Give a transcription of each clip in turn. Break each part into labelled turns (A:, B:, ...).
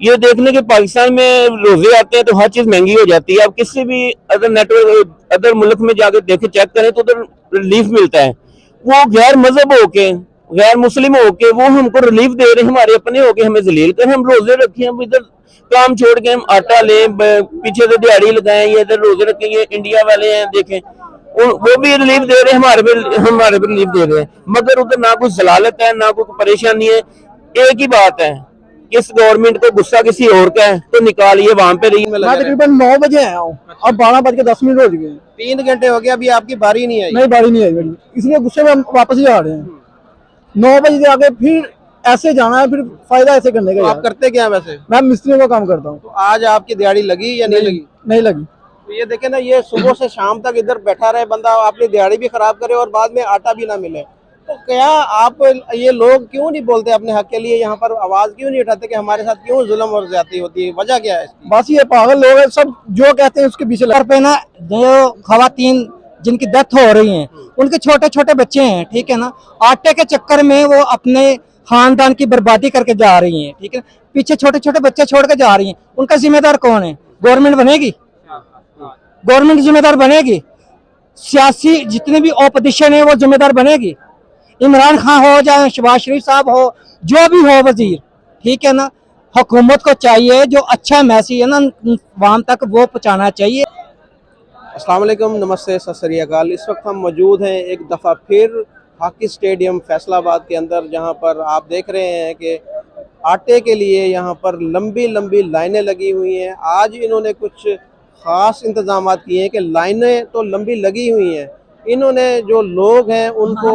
A: ये देखने के पाकिस्तान में रोजे आते हैं तो हर चीज महंगी हो जाती है। अब किसी भी अदर नेटवर्क अदर मुल्क में जाकर देखे चेक करें तो उधर रिलीफ मिलता है। वो गैर मजहब होके गैर मुस्लिम होके वो हमको रिलीफ दे रहे हैं, हमारे अपने होके हमें जलील कर। हम रोजे रखे, हम इधर काम छोड़ के हम आटा लें, पीछे से दिहाड़ी लगाएं, ये इधर रोजे रखें, ये इंडिया वाले हैं देखें वो भी रिलीफ दे रहे हैं, हमारे पे रिलीफ दे रहे हैं। मगर उधर ना कोई जलालत है ना कोई परेशानी है। एक ही बात है, इस गवर्नमेंट को गुस्सा किसी और का है तो निकालिए वहां पे रही।
B: मैं तकरीबन 9 बजे आया हूँ, अब 12:10 हो चुके हैं।
C: 3 घंटे हो गए, अभी आपकी बारी नहीं आई।
B: नहीं, बारी नहीं आई मेरी, इसलिए गुस्से में हम वापस ही आ रहे हैं। 9 बजे से आके फिर ऐसे जाना है, फिर फायदा ऐसे करने का।
C: तो आप करते क्या हैं वैसे?
B: मैं मिस्त्रियों का काम करता हूँ।
C: तो आज आपकी दिहाड़ी लगी या नहीं लगी?
B: नहीं लगी।
C: तो ये देखे ना, ये सुबह से शाम तक इधर बैठा रहे बंदा, अपनी दिहाड़ी भी खराब करे और बाद में आटा भी ना मिले। तो क्या आप ये लोग क्यों नहीं बोलते अपने हक के लिए, यहाँ पर आवाज क्यों नहीं उठाते कि हमारे साथ क्यों जुल्म और ज्यादती होती है? वजह क्या है इसकी?
B: बस ये पागल लोग हैं, सब जो कहते हैं उसके पीछे लग
D: पे ना। जो खवातीन जिनकी डेथ हो रही हैं, उनके छोटे छोटे बच्चे हैं, ठीक है ना, आटे के चक्कर में वो अपने खानदान की बर्बादी करके जा रही हैं, ठीक है। पीछे छोटे छोटे बच्चे छोड़ के जा रही हैं, उनका जिम्मेदार कौन है? गवर्नमेंट बनेगी? गवर्नमेंट जिम्मेदार बनेगी? सियासी जितने भी ऑपोजिशन है वो जिम्मेदार बनेगी? इमरान खान हो चाहे शहबाज शरीफ साहब हो, जो भी हो वजीर, ठीक है ना, हुकूमत को चाहिए जो अच्छा मैसेज है ना वहां तक वो पहुंचाना चाहिए।
C: अस्सलाम वालेकुम, नमस्ते, सत श्री अकाल। इस वक्त हम मौजूद हैं एक दफ़ा फिर हॉकी स्टेडियम फैसलाबाद के अंदर, जहां पर आप देख रहे हैं कि आटे के लिए यहाँ पर लंबी लंबी लाइनें लगी हुई हैं। आज इन्होंने कुछ ख़ास इंतजाम किए हैं कि लाइनें तो लंबी लगी हुई हैं, इन्होंने जो लोग हैं उनको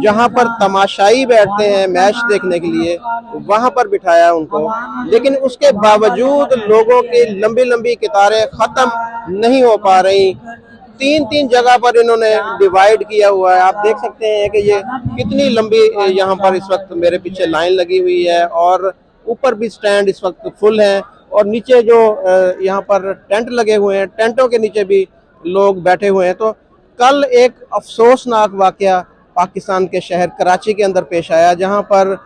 C: जहाँ पर तमाशाई बैठते हैं मैच देखने के लिए वहाँ पर बिठाया उनको, लेकिन उसके बावजूद लोगों की लंबी लंबी कतारें ख़त्म नहीं हो पा रही। 3 जगह पर इन्होंने डिवाइड किया हुआ है। आप देख सकते हैं कि ये कितनी लंबी यहाँ पर इस वक्त मेरे पीछे लाइन लगी हुई है, और ऊपर भी स्टैंड इस वक्त फुल है, और नीचे जो यहाँ पर टेंट लगे हुए हैं, टेंटों के नीचे भी लोग बैठे हुए हैं। तो कल एक अफसोसनाक वाकया पाकिस्तान के शहर कराची के अंदर पेश आया, जहाँ पर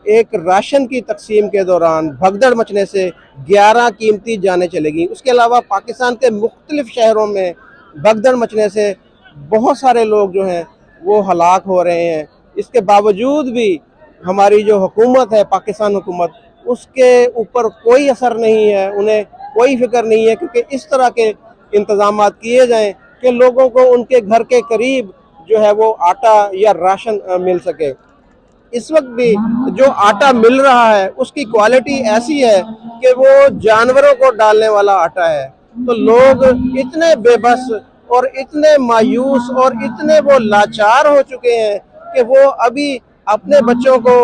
C: एक राशन की तकसीम के दौरान भगदड़ मचने से 11 कीमती जानें चली गई। उसके अलावा पाकिस्तान के मुख्तलिफ शहरों में भगदड़ मचने से बहुत सारे लोग जो हैं वो हलाक हो रहे हैं। इसके बावजूद भी हमारी जो हुकूमत है, पाकिस्तान हुकूमत, उसके ऊपर कोई असर नहीं है, उन्हें कोई फिक्र नहीं है, क्योंकि इस तरह के इंतजाम किए जाएं कि लोगों को उनके घर के करीब जो है वो आटा या राशन मिल सके। इस वक्त भी जो आटा मिल रहा है उसकी क्वालिटी ऐसी है कि वो जानवरों को डालने वाला आटा है। तो लोग इतने बेबस और इतने मायूस और इतने वो लाचार हो चुके हैं कि वो अभी अपने बच्चों को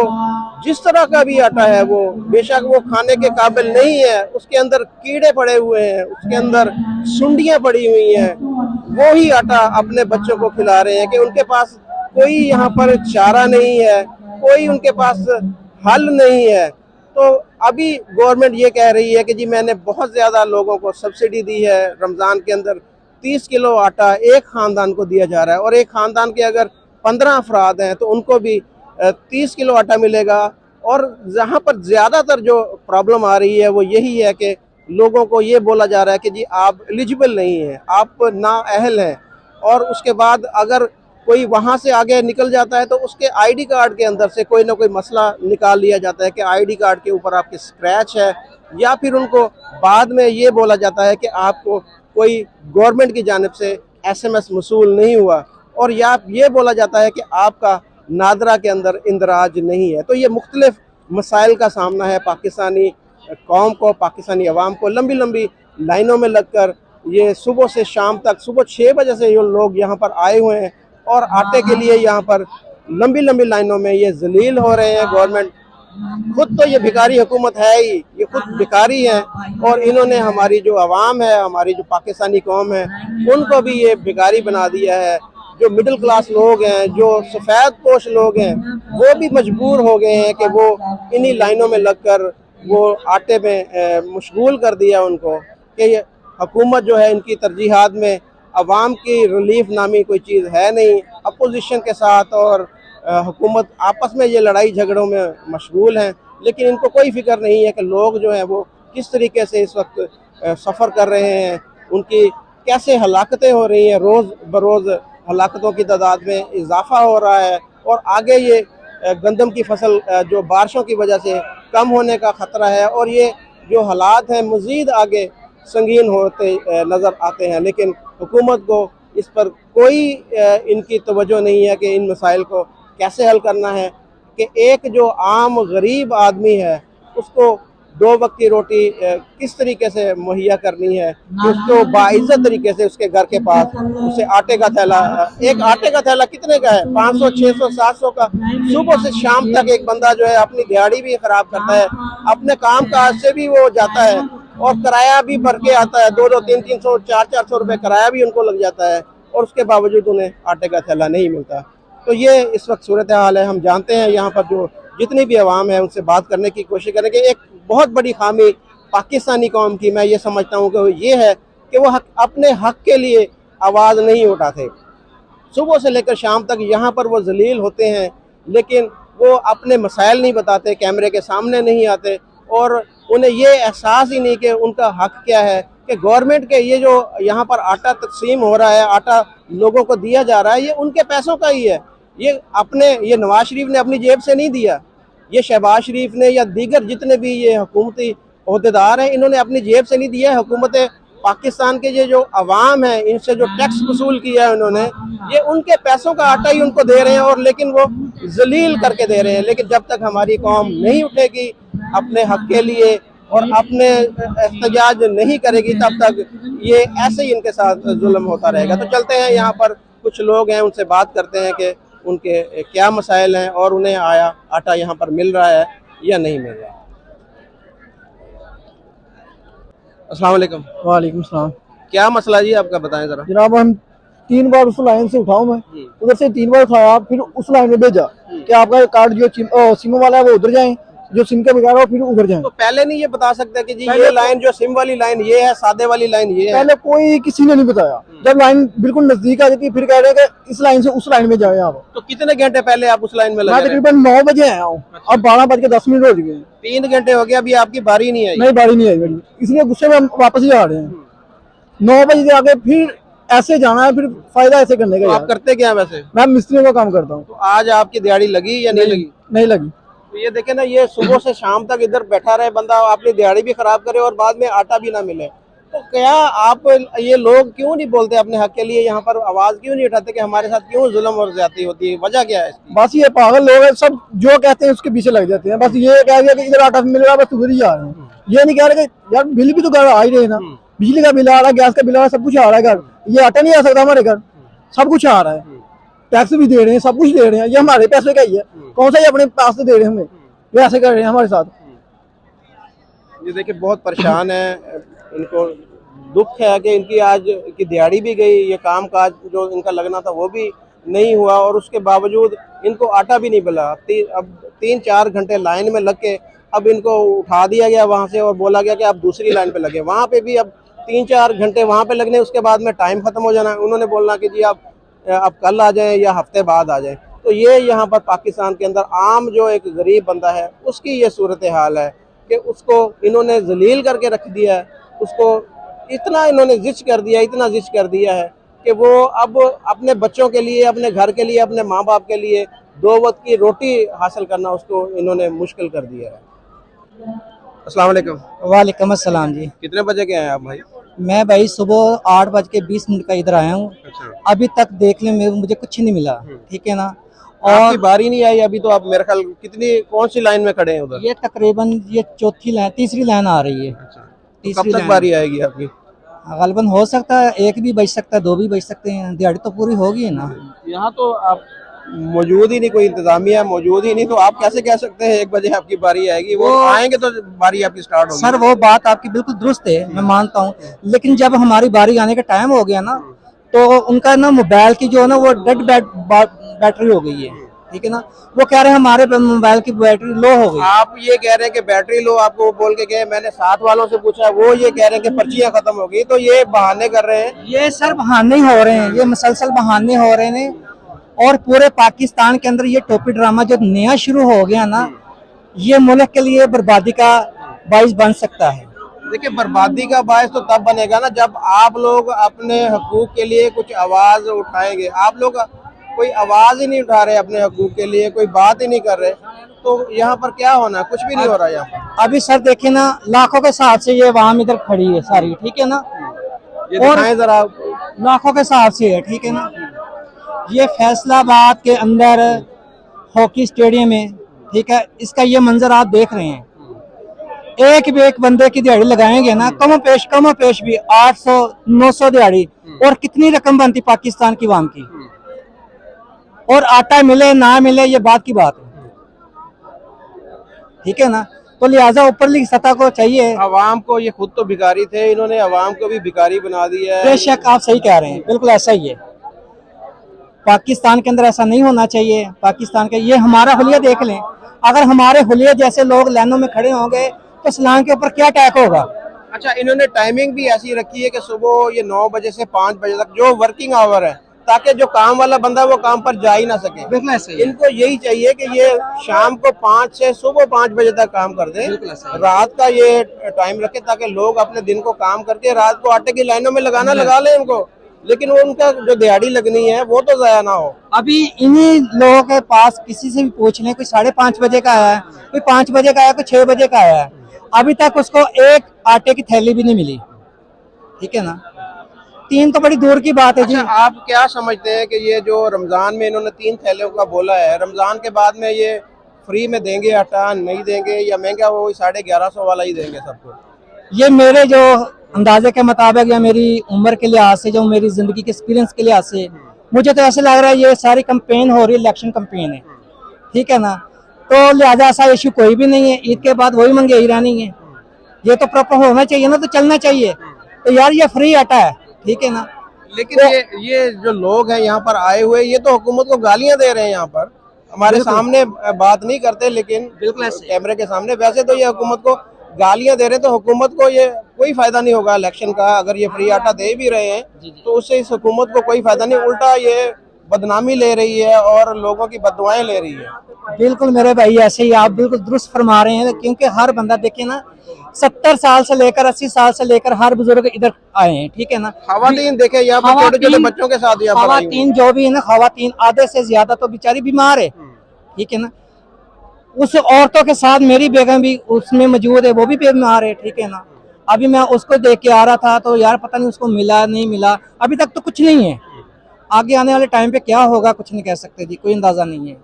C: जिस तरह का भी आटा है, वो बेशक वो खाने के काबिल नहीं है, उसके अंदर कीड़े पड़े हुए हैं, उसके अंदर सुंडियां पड़ी हुई हैं, वो ही आटा अपने बच्चों को खिला रहे हैं कि उनके पास कोई यहाँ पर चारा नहीं है, कोई उनके पास हल नहीं है। तो अभी गवर्नमेंट ये कह रही है कि जी मैंने बहुत ज़्यादा लोगों को सब्सिडी दी है, रमज़ान के अंदर 30 किलो आटा एक ख़ानदान को दिया जा रहा है, और एक ख़ानदान के अगर 15 अफराद हैं तो उनको भी 30 किलो आटा मिलेगा। और जहाँ पर ज़्यादातर जो प्रॉब्लम आ रही है वो यही है कि लोगों को ये बोला जा रहा है कि जी आप एलिजिबल नहीं हैं, आप नाअहल हैं, और उसके बाद अगर कोई वहाँ से आगे निकल जाता है तो उसके आईडी कार्ड के अंदर से कोई ना कोई मसला निकाल लिया जाता है कि आईडी कार्ड के ऊपर आपके स्क्रैच है, या फिर उनको बाद में ये बोला जाता है कि आपको कोई गवर्नमेंट की जानिब से SMS मसूल नहीं हुआ, और या ये बोला जाता है कि आपका नादरा के अंदर इंदराज नहीं है। तो ये मुख्तलिफ मसाइल का सामना है पाकिस्तानी कौम को, पाकिस्तानी अवाम को। लंबी लंबी लाइनों में लगकर ये सुबह से शाम तक, सुबह 6 बजे से ये लोग यहाँ पर आए हुए हैं और आटे के लिए यहाँ पर लंबी लंबी लाइनों में ये जलील हो रहे हैं। गवर्नमेंट खुद तो ये भिखारी हुकूमत है ही, ये खुद भिखारी है, और इन्होंने हमारी जो अवाम है, हमारी जो पाकिस्तानी कौम है, उनको भी ये भिखारी बना दिया है। जो मिडिल क्लास लोग हैं, जो सफ़ेद पोश लोग हैं, वो भी मजबूर हो गए हैं कि वो इन्हीं लाइनों में लगकर वो आटे में मशगूल कर दिया उनको कि हुकूमत जो है इनकी तरजीहात में अवाम की रिलीफ नामी कोई चीज़ है नहीं। अपोजिशन के साथ और हुकूमत आपस में ये लड़ाई झगड़ों में मशगूल हैं, लेकिन इनको कोई फिक्र नहीं है कि लोग जो है वो किस तरीके से इस वक्त सफ़र कर रहे हैं, उनकी कैसे हलाकतें हो रही हैं, रोज़ बरोज़ हलाकतों की तादाद में इजाफा हो रहा है और आगे ये गंदम की फसल जो बारिशों की वजह से कम होने का ख़तरा है और ये जो हालात हैं मज़ीद आगे संगीन होते नज़र आते हैं। लेकिन हुकूमत को इस पर कोई इनकी तवज्जो नहीं है कि इन मसाइल को कैसे हल करना है, कि एक जो आम गरीब आदमी है उसको 2 वक्त की रोटी किस तरीके से मुहैया करनी है, कि उसको बाइज्जत तरीके से उसके घर के पास उसे आटे का थैला, एक आटे का थैला कितने का है, 500 600 700 का, सुबह से शाम तक एक बंदा जो है अपनी दिहाड़ी भी खराब करता है, अपने काम काज से भी वो जाता है और किराया भी भर के आता है, 2-2 300 400 रुपए किराया भी उनको लग जाता है और उसके बावजूद उन्हें आटे का थैला नहीं मिलता। तो ये इस वक्त सूरत हाल है। हम जानते हैं यहाँ पर जो जितनी भी आवाम है उनसे बात करने की कोशिश करेंगे। एक बहुत बड़ी खामी पाकिस्तानी कौम की मैं ये समझता हूँ कि ये है कि वो अपने हक के लिए आवाज़ नहीं उठाते। सुबह से लेकर शाम तक यहाँ पर वो जलील होते हैं, लेकिन वो अपने मसाइल नहीं बताते, कैमरे के सामने नहीं आते और उन्हें ये एहसास ही नहीं कि उनका हक क्या है, कि गवर्नमेंट के ये जो यहाँ पर आटा तकसीम हो रहा है, आटा लोगों को दिया जा रहा है, ये उनके पैसों का ही है। ये नवाज शरीफ ने अपनी जेब से नहीं दिया, ये शहबाज शरीफ ने या दीगर जितने भी ये हुकूमती अहदेदार हैं इन्होंने अपनी जेब से नहीं दिया है। हुकूमत पाकिस्तान के ये जो अवाम है इनसे जो टैक्स वसूल किया है उन्होंने, ये उनके पैसों का आटा ही उनको दे रहे हैं और लेकिन वो जलील करके दे रहे हैं। लेकिन जब तक हमारी कौम नहीं उठेगी अपने हक के लिए और अपने एहतजाज नहीं करेगी तब तक ये ऐसे ही इनके साथ जुल्म होता रहेगा। तो चलते हैं, यहाँ पर कुछ लोग हैं उनसे बात करते हैं कि उनके क्या मसाइल हैं और उन्हें आटा यहाँ पर मिल रहा है या नहीं मिल रहा है। अस्सलाम वालेकुम।
B: वालेकुम सलाम।
C: क्या मसला जी आपका, बताएं जरा।
B: जनाब हम 3 बार उस लाइन से उठाऊं, मैं उधर से 3 बार उठाया, फिर उस लाइन में भेजा कि आपका कार्ड जो सिम वाला है वो उधर जाए, जो सिम के बगैर हो फिर उधर जाए।
C: तो पहले नहीं ये बता सकते कि जी ये लाइन जो सिम वाली लाइन ये है, सादे वाली लाइन ये है?
B: पहले कोई किसी ने नहीं बताया। जब लाइन बिल्कुल नजदीक आ जाती है फिर कह रहे हैं कि इस लाइन से उस लाइन में जाए आप।
C: तो कितने घंटे पहले आप उस लाइन में लगे?
B: मैं तकरीबन 9 बजे आया हूँ, अब 12:10 हो गए।
C: 3 घंटे हो गया, अभी आपकी बारी नहीं आई?
B: नहीं, बारी नहीं आई मेरी, इसलिए गुस्से में हम वापस ही आ रहे हैं। 9 बजे से आके फिर ऐसे जाना है, फिर फायदा ऐसे करने का।
C: तो आप करते क्या वैसे?
B: मैं मिस्त्री का काम करता हूँ।
C: तो आज आपकी दिहाड़ी लगी या नहीं लगी?
B: नहीं लगी।
C: तो ये देखे ना, ये सुबह से शाम तक इधर बैठा रहे बंदा, अपनी दिहाड़ी भी खराब करे और बाद में आटा भी ना मिले। तो क्या आप ये लोग क्यों नहीं बोलते अपने हक के लिए, यहाँ पर आवाज क्यों नहीं उठाते कि हमारे साथ क्यों जुल्म और ज्यादती होती है, वजह क्या है इसकी?
B: बस ये पागल लोग हैं, सब जो कहते हैं उसके पीछे लग जाते हैं। बस ये कह दिया कि इधर आटा मिल रहा है बस उधर ही जा रहे हैं। ये नहीं कह रहे कि यार बिल भी तो घर आ ही रहे ना, बिजली का बिल आ रहा है, गैस का बिल आ रहा है, सब कुछ आ रहा है घर। ये आटा नहीं आ सकता हमारे घर? सब कुछ आ रहा है, टैक्स भी दे रहे हैं, सब कुछ दे रहे हैं, ये हमारे पैसे का ही है। कौन सा ये अपने पास से दे रहे हैं हमें, ये ऐसे कर रहे हैं हमारे साथ।
C: ये देखिए बहुत परेशान है, इनको दुख है कि इनकी आज की दिहाड़ी भी गई, ये काम काज जो इनका लगना था वो भी नहीं हुआ और उसके बावजूद इनको आटा भी नहीं मिला। अब 3-4 घंटे लाइन में लग के अब इनको उठा दिया गया वहाँ से और बोला गया कि आप दूसरी लाइन पे लगे। वहाँ पे भी अब 3-4 घंटे वहाँ पे लगने, उसके बाद में टाइम खत्म हो जाना। उन्होंने बोलना कि जी आप कल आ जाएं या हफ्ते बाद आ जाएं। तो ये यहाँ पर पाकिस्तान के अंदर आम जो एक गरीब बंदा है उसकी ये सूरत हाल है कि उसको इन्होंने जलील करके रख दिया है, उसको इतना इन्होंने जिच कर दिया, इतना जिच कर दिया है कि वो अब अपने बच्चों के लिए, अपने घर के लिए, अपने माँ बाप के लिए 2 वक्त की रोटी हासिल करना उसको इन्होंने मुश्किल कर दिया है। अस्सलाम वालेकुम।
D: वालेकुम अस्सलाम जी।
C: कितने बजे के हैं आप भाई?
D: मैं भाई सुबह 8:20 का इधर आया हूँ। अभी तक देख लें मुझे कुछ नहीं मिला, ठीक है ना।
C: आपकी बारी नहीं आई अभी, तो आप मेरे ख्याल कौन सी लाइन में खड़े हैं उधर?
D: ये तकरीबन ये तीसरी लाइन आ रही है।
C: कब तक बारी आएगी आपकी?
D: गलबन हो सकता है 1 भी बज सकता है, 2 भी बज सकते हैं, दिहाड़ी तो पूरी होगी ना।
C: यहाँ तो आप मौजूद ही नहीं, कोई इंतजामिया मौजूद ही नहीं, तो आप कैसे कह सकते हैं 1 बजे आपकी बारी आएगी? वो आएंगे तो बारी आपकी स्टार्ट होगी।
D: सर वो बात आपकी बिल्कुल दुरुस्त है, मैं मानता हूँ, लेकिन जब हमारी बारी आने का टाइम हो गया ना तो उनका ना मोबाइल की जो है ना वो डेड बैटरी हो गई है, ठीक है ना। वो कह रहे हैं हमारे मोबाइल की बैटरी लो हो गई।
C: आप ये कह रहे हैं कि बैटरी लो, आपको बोल के गए, मैंने साथ वालों से पूछा, वो ये कह रहे हैं कि पर्चियां खत्म हो गई। तो ये बहाने कर रहे हैं।
D: ये सर बहाने हो रहे हैं, ये मुसलसल बहाने हो रहे हैं। और पूरे पाकिस्तान के अंदर ये टोपी ड्रामा जो नया शुरू हो गया ना, ये मुल्क के लिए बर्बादी का बाइस बन सकता है।
C: देखिए, बर्बादी का बायस तो तब बनेगा ना जब आप लोग अपने हकूक के लिए कुछ आवाज उठाएंगे। आप लोग कोई आवाज ही नहीं उठा रहे अपने हकूक के लिए, कोई बात ही नहीं कर रहे, तो यहाँ पर क्या होना है? कुछ भी नहीं हो रहा यहाँ पर।
D: अभी सर देखिए ना, लाखों के हिसाब से ये वाम इधर खड़ी है सारी, ठीक है ना,
C: ये
D: और
C: दिखाएं जरा आप।
D: लाखों के हिसाब से है, ठीक है ना। ये फैसलाबाद के अंदर हॉकी स्टेडियम है, ठीक है, इसका ये मंजर आप देख रहे हैं। एक भी एक बंदे की दिहाड़ी लगाएंगे ना, कम पेश भी 800-900 दिहाड़ी, और कितनी रकम बनती पाकिस्तान की वाम की, और आटा मिले ना मिले ये बात की बात है, ठीक है ना। तो लिहाजा ऊपरली सतह को चाहिए।
C: अवाम को, ये खुद तो भिखारी थे, इन्होंने अवाम को भी भिखारी बना दिया है।
D: बेशक आप सही कह रहे हैं, बिल्कुल ऐसा ही है। पाकिस्तान के अंदर ऐसा नहीं होना चाहिए। पाकिस्तान के, ये हमारा हुलिया देख लें, अगर हमारे हुलिया जैसे लोग लाइनों में खड़े होंगे तो इस्लाम के ऊपर क्या अटैक होगा।
C: अच्छा, इन्होंने टाइमिंग भी ऐसी रखी है कि सुबह ये 9 बजे से 5 बजे तक जो वर्किंग आवर है, ताकि जो काम वाला बंदा वो काम पर जा ही ना सके।
D: बिल्कुल ऐसे ही।
C: इनको यही चाहिए कि ये शाम को 5 से सुबह 5 बजे तक काम कर दे, रात का ये टाइम रखे ताकि लोग अपने दिन को काम करके रात को आटे की लाइनों में लगाना लगा लें उनको, लेकिन वो उनका जो दिहाड़ी लगनी है वो तो जाया ना हो।
D: अभी इन्हीं लोगों के पास किसी से भी पूछ लें, कोई 5:30 बजे का आया है, कोई 5 बजे का आया, कोई 6 बजे का आया है, अभी तक उसको एक आटे की थैली भी नहीं मिली, ठीक है ना। 3 तो बड़ी दूर की बात है जी।
C: अच्छा, आप क्या समझते हैं कि ये जो रमजान में इन्होंने 3 थैलियों का बोला है, रमजान के बाद में ये फ्री में देंगे आटा, नहीं देंगे, या महंगा वो 1150 वाला ही देंगे सबको?
D: ये मेरे जो अंदाजे के मुताबिक या मेरी उम्र के लिहाज से, जो मेरी जिंदगी के एक्सपीरियंस के लिहाज से, मुझे तो ऐसे लग रहा है ये सारी कंपेन हो रही है, इलेक्शन कंपेन है, ठीक है ना। तो लिहाजा ऐसा इशू कोई भी नहीं है। ईद के बाद वही महंगाई रहनी है, ये तो प्रॉपर होना चाहिए ना, तो चलना चाहिए। तो यार ये फ्री आटा है, ठीक है ना।
C: लेकिन ये जो लोग हैं यहाँ पर आए हुए, ये तो हुकूमत को गालियां दे रहे हैं यहाँ पर, हमारे सामने बात नहीं करते, लेकिन
D: बिल्कुल ऐसे
C: कैमरे के सामने वैसे तो ये हुकूमत को गालियां दे रहे हैं। तो हुकूमत को ये कोई फायदा नहीं होगा इलेक्शन का, अगर ये फ्री आटा दे भी रहे हैं तो उससे इस हुकूमत को कोई फायदा नहीं, उल्टा ये बदनामी ले रही है और लोगों की बददुआएं ले रही है।
D: बिल्कुल मेरे भाई, ऐसे ही आप बिल्कुल दुरुस्त फरमा रहे हैं, क्योंकि हर बंदा देखे ना, 70 साल से लेकर 80 साल से लेकर हर बुजुर्ग इधर आए हैं, ठीक है ना।
C: खवातीन देखे यहाँ पर छोटे छोटे बच्चों के साथ यहाँ पर आई हुई
D: खवातीन जो भी है ना, खवातीन आधे से ज्यादा तो बेचारी बीमार है, ठीक है ना। उस औरतों के साथ मेरी बेगम भी उसमें मौजूद है, वो भी बीमार है, ठीक है ना। अभी मैं उसको देख के आ रहा था, तो यार पता नहीं उसको मिला नहीं मिला, अभी तक तो कुछ नहीं है। आगे आने वाले टाइम पे क्या होगा कुछ नहीं कह सकते जी, कोई अंदाजा नहीं है।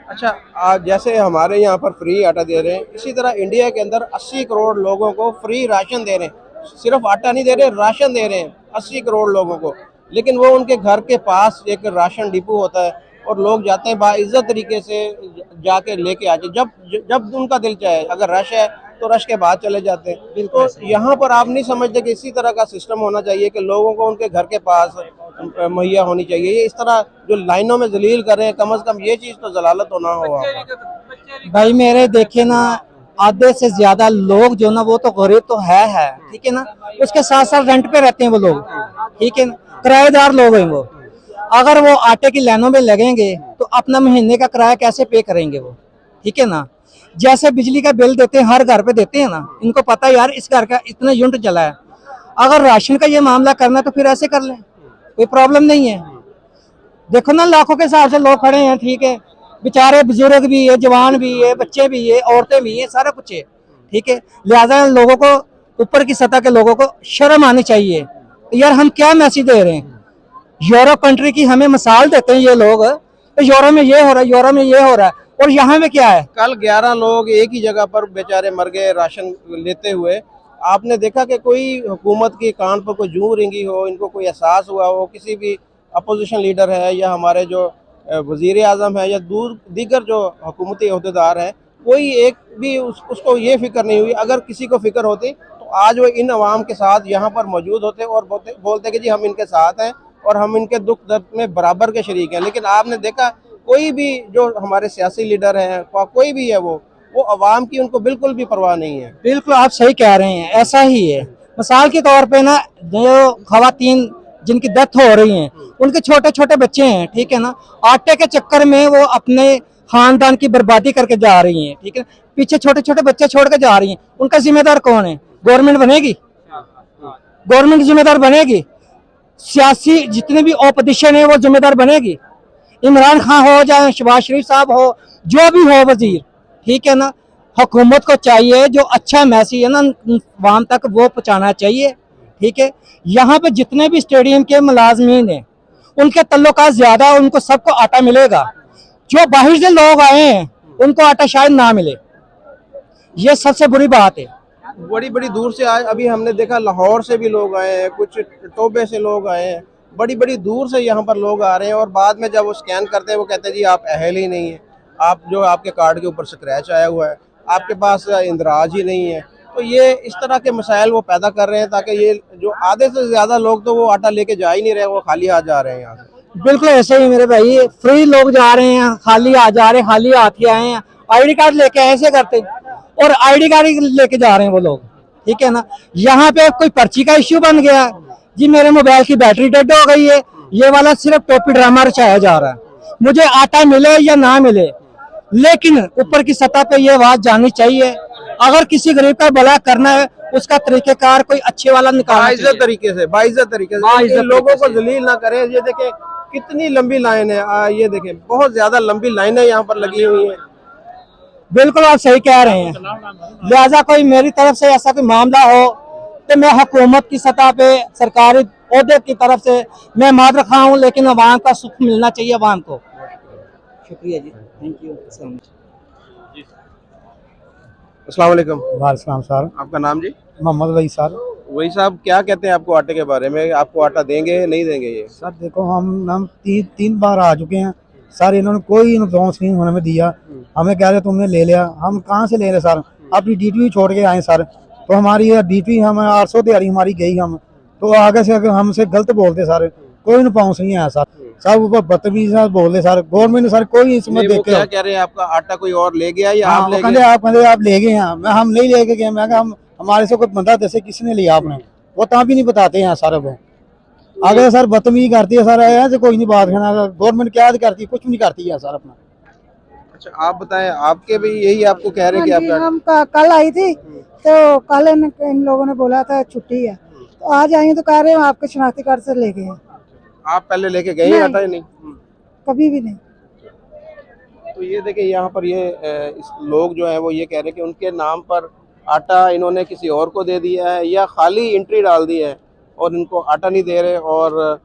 C: अच्छा, आज जैसे हमारे यहाँ पर फ्री आटा दे रहे हैं, इसी तरह इंडिया के अंदर 80 करोड़ लोगों को फ्री राशन दे रहे हैं। सिर्फ आटा नहीं दे रहे, राशन दे रहे हैं 80 करोड़ लोगों को, लेकिन वो उनके घर के पास एक राशन डिपो होता है और लोग जाते हैं बाइज्जत तरीके से जाके लेके आते, जब उनका दिल चाहे। अगर रश है तो रश के बाद चले जाते हैं। तो यहाँ पर आप नहीं समझते कि इसी तरह का सिस्टम होना चाहिए कि लोगों को उनके घर के पास मुहैया होनी चाहिए? ये इस तरह जो लाइनों में जलील कर रहे हैं, कम से कम ये चीज तो जलालत होना हो।
D: भाई मेरे देखे ना, आधे से ज्यादा लोग जो ना, वो तो गरीब तो है, ठीक है ना। उसके साथ साथ रेंट पे रहते हैं वो लोग, ठीक है ना, किराएदार लोग हैं वो। अगर वो आटे की लाइनों में लगेंगे तो अपना महीने का किराया कैसे पे करेंगे वो, ठीक है ना। जैसे बिजली का बिल देते हैं, हर घर पे देते हैं ना, इनको पता है यार इस घर का इतना यूनिट चला है। अगर राशन का ये मामला करना तो फिर ऐसे कर लें, कोई प्रॉब्लम नहीं है। देखो ना, लाखों के हिसाब से लोग खड़े हैं, ठीक है, बेचारे बुजुर्ग भी है, जवान भी है, बच्चे भी है, औरतें भी है, सारा कुछ है, ठीक है। लिहाजा लोगों को, ऊपर की सतह के लोगों को शर्म आनी चाहिए। यार हम क्या मैसेज दे रहे हैं? यूरोप कंट्री की हमें मिसाल देते हैं ये लोग, तो यूरोप में ये हो रहा है, यूरोप में ये हो रहा है, और यहाँ में क्या है?
C: कल 11 लोग एक ही जगह पर बेचारे मर गए राशन लेते हुए। आपने देखा कि कोई हुकूमत की कान पर कोई जूं रिंगी हो, इनको कोई एहसास हुआ हो? किसी भी अपोजिशन लीडर है या हमारे जो वजीर आजम है या दीगर जो हुकूमती अहदेदार हैं, कोई एक भी उसको ये फिक्र नहीं हुई। अगर किसी को फिक्र होती तो आज वो इन अवाम के साथ यहाँ पर मौजूद होते और बोलते कि जी हम इनके साथ हैं और हम इनके दुख दर्द में बराबर के शरीक हैं। लेकिन आपने देखा कोई भी जो हमारे सियासी लीडर हैं, कोई भी है, वो अवाम की उनको बिल्कुल भी परवाह नहीं है।
D: बिल्कुल आप सही कह रहे हैं, ऐसा ही है। मिसाल के तौर पे ना, जो खवातीन जिनकी डेथ हो रही हैं, उनके छोटे छोटे बच्चे हैं, ठीक है ना, आटे के चक्कर में वो अपने खानदान की बर्बादी करके जा रही हैं, ठीक है। पीछे छोटे छोटे बच्चे छोड़ के जा रही हैं, उनका जिम्मेदार कौन है? गवर्नमेंट बनेगी, गवर्नमेंट जिम्मेदार बनेगी, सियासी जितने भी ऑपोजिशन है वो जिम्मेदार बनेगी। इमरान खान हो चाहे शहबाज शरीफ साहब हो, जो भी हो वजीर, ठीक है ना, हुकूमत को चाहिए जो अच्छा मैसेज है ना आवाम तक वो पहुंचाना चाहिए, ठीक है। यहाँ पे जितने भी स्टेडियम के मुलाजमीन हैं उनके तल्लुकात ज्यादा, उनको सबको आटा मिलेगा। जो बाहर से लोग आए हैं उनको आटा शायद ना मिले, ये सबसे बुरी बात है।
C: बड़ी बड़ी दूर से आए, अभी हमने देखा लाहौर से भी लोग आए हैं, कुछ टोबे से लोग आए हैं, बड़ी बड़ी दूर से यहाँ पर लोग आ रहे हैं। और बाद में जब वो स्कैन करते हैं वो कहते हैं जी आप अहल ही नहीं है, आप जो आपके कार्ड के ऊपर स्क्रैच आया हुआ है, आपके पास इंदराज ही नहीं है। तो ये इस तरह के मसाइल वो पैदा कर रहे हैं ताकि ये जो आधे से ज्यादा लोग तो वो आटा लेके जा ही नहीं रहे, वो खाली हाथ जा रहे हैं यहाँ से।
D: बिल्कुल ऐसे ही मेरे भाई, फ्री लोग जा रहे हैं, खाली हाथ जा रहे हैं, खाली हाथ ही आए हैं, आईडी कार्ड लेके ऐसे करते और आईडी कार्ड लेके जा रहे हैं वो लोग, ठीक है ना। यहाँ पे कोई पर्ची का इश्यू बन गया जी, मेरे मोबाइल की बैटरी डेड हो गई है, ये वाला सिर्फ टोपी ड्रामा रचाया जा रहा है। मुझे आटा मिले या ना मिले, लेकिन ऊपर की सतह पे ये बात जाननी चाहिए, अगर किसी गरीब का भला करना है उसका तरीकेकार कोई अच्छे वाला निकालना
C: बाइज्जत तरीके से, बाइज्जत तरीके से, लोगों को जलील ना करें। ये देखें कितनी लंबी लाइन है, ये देखें बहुत ज्यादा लंबी लाइनें यहाँ पर लगी हुई हैं।
D: बिल्कुल आप सही कह रहे हैं। लिहाजा कोई मेरी तरफ से ऐसा कोई मामला हो तो मैं हुकूमत की सतह पे सरकारी ओहदे की तरफ से मैं माद रखा हूँ, लेकिन अवाम का सुख मिलना चाहिए अवाम को। शुक्रिया जी, थैंक यू।
C: अस्सलाम वालेकुम।
B: वालेकुम सर।
C: आपका नाम जी?
B: मोहम्मद वही सर।
C: वही साहब, क्या कहते हैं आपको आटे के बारे में? आपको आटा देंगे नहीं देंगे? ये
B: सर देखो हम तीन बार आ चुके हैं सर, इन्होंने कोई रिस्पॉन्स नहीं हमें दिया। हमें कह रहे तुमने ले लिया, हम कहाँ से ले रहे सर, अपनी ड्यूटी छोड़ के आए सर। तो हमारी ड्यूटी हम 800 दिहाड़ी हमारी गई, हम तो आगे से हमसे गलत बोलते सर, कोई रिस्पॉन्स नहीं आया सर। सब ऊपर बदतमीजी से बोल रहे सर, गवर्नमेंट सर कोई इसमें
C: नहीं, वो
B: देखे।
C: क्या कह रहे हैं, आपका आटा कोई और ले गया या आप ले
B: कहते
C: गए?
B: आप ले गए हैं, मैं हम नहीं लेके गए। मैं हम हमारे से कोई बंदा जैसे किसने लिया आपने, वो तहाँ भी नहीं बताते हैं सर। वो आगे सर बदतमीजी करती है सर, ऐसे कोई नहीं बात करना। गवर्नमेंट क्या करती है, कुछ नहीं करती है सर अपना।
C: अच्छा आप बताएं, आपके भी यही आपको कह रहे हैं कि
E: हाँ जी,
C: आपका
E: हम कल आई थी तो कल इन लोगों ने बोला था छुट्टी है, तो आज आई तो कह रहे हैं आपके शनाख्ती कार्ड से ले गए हैं।
C: आप पहले लेके गए
E: नहीं।
C: आटा ही नहीं?
E: कभी भी नहीं।
C: तो ये देखिए यहाँ पर ये इस लोग जो है वो ये कह रहे हैं कि उनके नाम पर आटा इन्होंने किसी और को दे दिया है या खाली एंट्री डाल दी है और इनको आटा नहीं दे रहे। और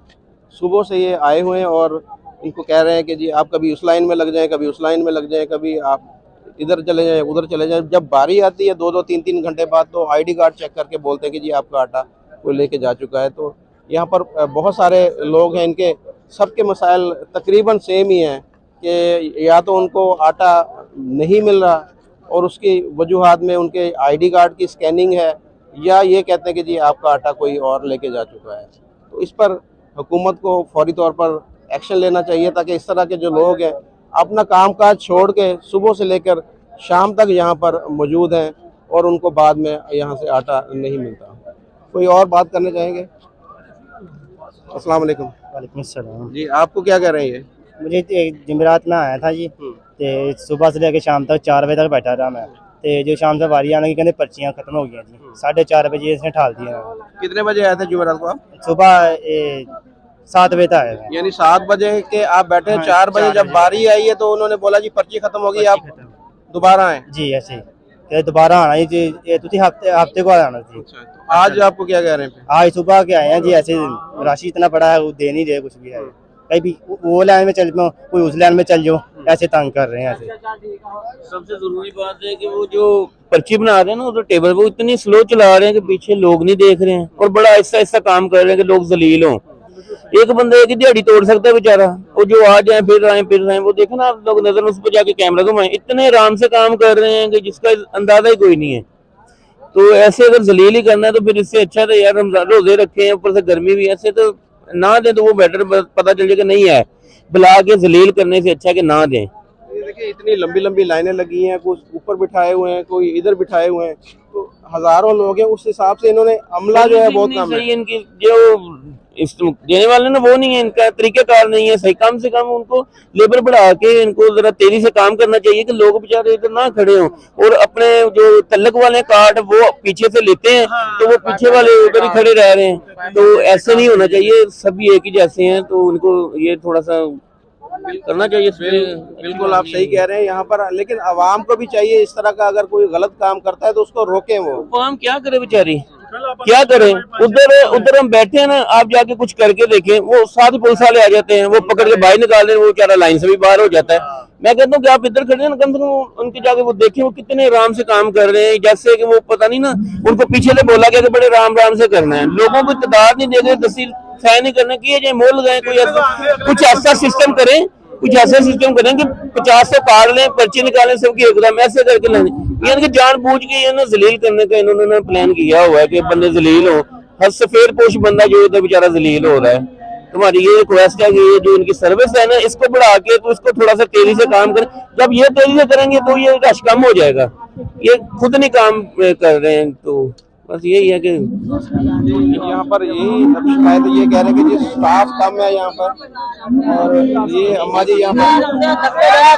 C: सुबह से ये आए हुए हैं और इनको कह रहे हैं कि जी आप कभी उस लाइन में लग जाएं, कभी उस लाइन में लग जाएं, कभी आप इधर चले जाएं, उधर चले जाएं। जब बारी आती है 2-2 3-3 घंटे बाद तो आईडी कार्ड चेक करके बोलते हैं कि जी आपका आटा कोई लेके जा चुका है। तो यहाँ पर बहुत सारे लोग हैं, इनके सबके मसाइल तकरीबन सेम ही हैं कि या तो उनको आटा नहीं मिल रहा और उसकी वजूहात में उनके आईडी कार्ड की स्कैनिंग है, या ये कहते हैं कि जी आपका आटा कोई और लेके जा चुका है। तो इस पर हुकूमत को फौरी तौर पर एक्शन लेना चाहिए ताकि इस तरह के जो लोग हैं अपना कामकाज छोड़ के सुबह से लेकर शाम तक यहाँ पर मौजूद हैं और उनको बाद में यहाँ से आटा नहीं मिलता। कोई और बात करना चाहेंगे? अस्सलाम वालेकुम।
F: वालेकुम सलाम।
C: जी आपको क्या कह रहे हैं? ये
F: मुझे एक जमेरात में आया था जी, ते सुबह से लेकर शाम तक 4 बजे तक बैठा रहा मैं। ते जो शाम से बारी आने की कहते पर्चियाँ खत्म हो गई जी, 4:30 बजे इसने ठाल दिया।
C: कितने बजे आए थे जुमेरात को आप?
F: सुबह 7 बजे तक आया था।
C: यानी 7 बजे के आप बैठे, 4 बजे जब बारी आई है तो उन्होंने बोला जी पर्ची खत्म हो गई, आप दोबारा आए?
F: जी ऐसे ही ते दोबारा आना ही जी, हफ्ते को आना जी।
C: अच्छा, तो आज आपको क्या कह रहे हैं?
F: आज सुबह के आए हैं जी, ऐसे राशि इतना पड़ा है वो दे नहीं रहे कुछ भी है। कहीं भी वो लाइन में चल जाओ, कोई उस लाइन में चल जाओ, ऐसे तंग कर रहे हैं ऐसे।
A: सबसे जरूरी बात है कि वो जो पर्ची बना रहे हैं ना उधर टेबल, वो इतनी स्लो चला रहे हैं कि पीछे लोग नहीं देख रहे हैं और बड़ा आहिस्ता आहिस्ता काम कर रहे हैं कि लोग जलील हों। एक बंदे की दिहाड़ी तोड़ सकता है बेचारा, वो जो आ जाए फिर आए वो देखे ना आप लोग, नजर उस पर जाके कैमरा घुमाए, इतने आराम से काम कर रहे हैं कि जिसका अंदाजा ही कोई नहीं है। तो ऐसे अगर जलील ही करना है तो फिर इससे अच्छा तो यार रमजान रोजे रखे हैं, ऊपर से गर्मी भी, ऐसे तो ना दें तो वो बेटर, पता चल जाए कि नहीं है, बुला के जलील करने से अच्छा कि ना दें।
C: ये देखिए इतनी लंबी लंबी लाइनें लगी हैं, कुछ ऊपर बिठाए हुए हैं, कोई इधर बिठाए हुए हैं, तो हजारों लोग हैं। उस हिसाब से इन्होंने अमला जो है बहुत कम है।
A: इनकी जो इस देने वाले ना वो नहीं है, इनका तरीकेकार नहीं है सही। कम से कम उनको लेबर बढ़ा के इनको जरा तेजी से काम करना चाहिए कि लोग बेचारे इधर ना खड़े हों, और अपने जो तल्लक वाले कार्ड वो पीछे से लेते हैं तो वो पीछे वाले उधर ही खड़े रह रहे हैं। तो ऐसे नहीं होना चाहिए, सभी एक ही जैसे हैं, तो उनको ये थोड़ा सा करना चाहिए।
C: बिल्कुल आप सही कह रहे हैं यहाँ पर, लेकिन आवाम को भी चाहिए इस तरह का, अगर कोई गलत काम करता है तो उसको रोकें। वो
A: हम क्या करें बेचारी, क्या करें? उधर हम बैठे हैं ना, आप जाके कुछ करके देखें, वो साथ ही पुलिस वाले आ जाते हैं, वो पकड़ के बाहर निकाल रहे हैं, वो बेचारा लाइन से भी बाहर हो जाता है। मैं कहता हूँ कि आप इधर खड़े हैं ना, कम से कम उनके जाके वो देखें वो कितने आराम से काम कर रहे हैं, जैसे कि वो पता नहीं ना, उनको पीछे से बोला गया कि बड़े राम राम से करना है। लोगों को इत्तेदार नहीं दे रहे, दस्ती साइन नहीं करने की, ये मोल लगाए, कोई ऐसा कुछ ऐसा सिस्टम करें, कुछ ऐसा सिस्टम करें कि 50 कार्ड लें, पर्ची निकालें, सबकी एकदम ऐसे करके लेने। ये इनके जानबूझ के ये ना जलील करने का इन्होंने प्लान किया हुआ है कि बंदे जलील हो, हर सफेद पोश बंदा जो इधर बेचारा जलील हो रहा है। तुम्हारी ये रिक्वेस्ट है कि ये जो इनकी सर्विस है ना, इसको बढ़ा के तो इसको थोड़ा सा तेजी से काम करें। जब ये तेजी से करेंगे तो ये रश कम हो जाएगा, ये खुद नहीं काम कर रहे हैं। तो बस यही है कि
C: यहाँ पर यही शिकायत ये कह रहे हैं कि जी स्टाफ कम है यहाँ पर, और ये अम्मा जी यहाँ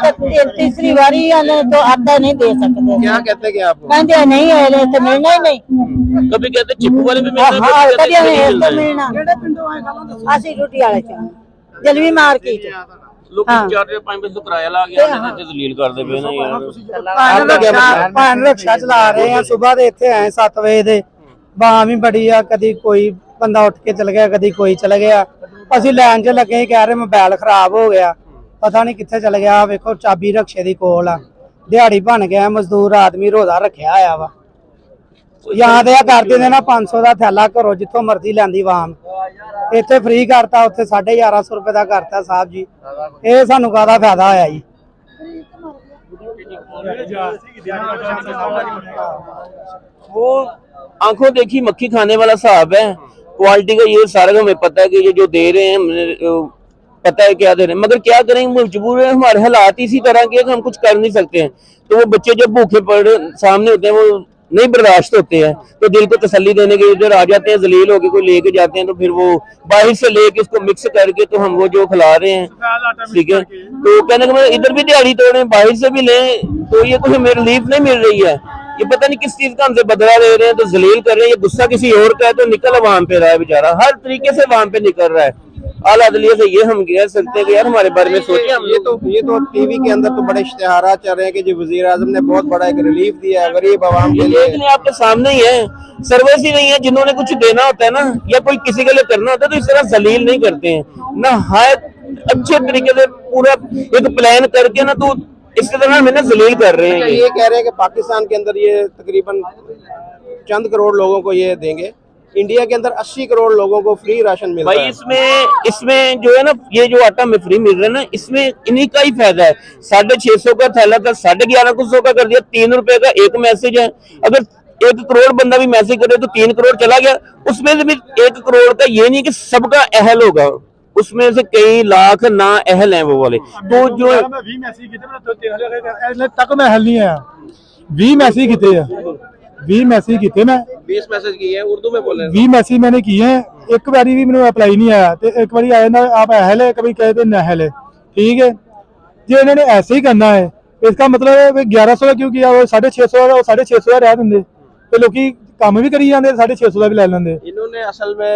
C: पर
G: तीसरी बारी तो आधा नहीं दे सकते।
C: क्या कहते हैं कि आपको
G: कहते नहीं है तो मिलना ही नहीं।
A: कभी कहते चिप्पू वाले भी
G: ਅਸੀਂ ਰੋਟੀ ਵਾਲੇ ਚ ਜਲਵੀ ਮਾਰਕੀਟ
A: लोग 4-5 पैसे किराया ला के आते जलील करते पे ना यार।
D: ਭੈਣ ਰਕਸ਼ਾ ਚਲਾ ਰਹੇ ਆ, ਸਵੇਰ ਦੇ ਇੱਥੇ ਆਏ 7 ਵਜੇ ਦੇ, ਬਾਹ ਵੀ ਬੜੀ ਆ, ਕਦੀ ਕੋਈ ਬੰਦਾ ਉੱਠ ਕੇ ਚਲ ਗਿਆ, ਕਦੀ ਕੋਈ ਚਲ ਗਿਆ। ਅਸੀਂ ਲਾਈਨ 'ਚ ਲੱਗੇ ਕਹਿ ਰਹੇ ਮੋਬਾਈਲ ਖਰਾਬ ਹੋ ਗਿਆ, ਪਤਾ ਨਹੀਂ ਕਿੱਥੇ ਚਲ ਗਿਆ। ਵੇਖੋ ਚਾਬੀ ਰਕਸ਼ੇ ਦੀ ਕੋਲ ਆ, ਦਿਹਾੜੀ ਬਣ ਗਿਆ, ਮਜ਼ਦੂਰ ਆਦਮੀ ਰੋਜ਼ਾ ਰੱਖਿਆ ਹੋਇਆ ਵਾ। ਜਾਂ ਤੇ ਆ ਕਰ ਦਿੰਦੇ ਨਾ 500 ਦਾ ਥੈਲਾ ਘਰੋਂ ਜਿੱਥੋਂ ਮਰਜ਼ੀ ਲੈਂਦੀ ਵਾਮ, ਇੱਥੇ ਫ੍ਰੀ ਕਰਤਾ, ਉੱਥੇ 1150 ਰੁਪਏ ਦਾ ਕਰਤਾ ਸਾਹਿਬ ਜੀ। ਇਹ ਸਾਨੂੰ ਕਾਹਦਾ ਫਾਇਦਾ ਹੋਇਆ ਜੀ?
A: वो आंखों देखी मक्खी खाने वाला साहब है। क्वालिटी का ये सारा हमें पता है कि ये जो दे रहे हैं पता है क्या दे रहे हैं, मगर क्या करेंगे, मजबूर है, हमारे हालात इसी तरह के हम कुछ कर नहीं सकते हैं। तो वो बच्चे जब भूखे पड़ सामने होते हैं वो नहीं बर्दाश्त होते हैं, तो दिल को तसल्ली देने के इधर आ जाते हैं, जलील होके कोई लेके जाते हैं, तो फिर वो बाहर से लेके उसको मिक्स करके तो हम वो जो खिला रहे हैं, ठीक है। तो कहने का मतलब इधर भी दिहाड़ी तोड़े, बाहर से भी लें, तो ये कुछ हमें रिलीफ नहीं मिल रही है। ये पता नहीं किस चीज का हमसे बदला ले रहे हैं, तो जलील कर रहे हैं। ये गुस्सा किसी और का है तो निकल अवाम पे रहा है बेचारा, हर तरीके से अवाम पे निकल रहा है। आला अदलिया से ये हम कह सकते हैं कि यार हमारे बारे में सोचिए। हम
C: ये तो टीवी के अंदर तो बड़े इश्तेहार चल रहे हैं कि जी वजीर आजम ने बहुत बड़ा एक रिलीफ दिया है गरीब आवाम के लिए।
A: आपके सामने ही है, सर्विस ही नहीं है। जिन्होंने कुछ देना होता है ना, या कोई किसी के लिए करना होता है, तो इस तरह जलील नहीं करते हैं ना, हाय अच्छे तरीके से पूरा एक प्लान करके ना, तो इस तरह हमें ना जलील कर रहे हैं।
C: ये कह रहे हैं कि पाकिस्तान के अंदर ये तकरीबन चंद करोड़ लोगों को ये देंगे, इंडिया के अंदर 80 करोड़ लोगों को फ्री राशन मिल रहा है।
A: इसमें जो है ना, ये जो आटा में फ्री मिल रहा है ना, इसमें इन्हीं का ही फायदा है। 650 का थैला था 1150 का कर दिया, 3 रुपए का एक मैसेज है। अगर 1 करोड़ बंदा भी मैसेज करे तो 3 करोड़ चला गया। उसमें से भी 1 करोड़ का ये नहीं कि सबका अहल होगा, उसमें से कई लाख ना अहल हैं वो वाले। तो जो
B: 20 मैसेज तक मैं अहल नहीं आया, 20 मैसेज किते हैं, 20 मैसेज किते मैं
C: 20 मैसेज किए हैं, उर्दू में बोले
B: 20 मैसेज मैंने किए हैं, एक बारी भी मैंने अप्लाई नहीं आया। तो एक बारी आया ना आप अहल है, कभी कहते नहल है, ठीक है जी। इन्होंने ऐसे ही करना है, इसका मतलब है 1100 का क्यों किया, वो 650 का, वो 650 का रह देंगे तो लोग काम भी करी जाते, 650 का भी ले लेंगे।
C: इन्होंने असल में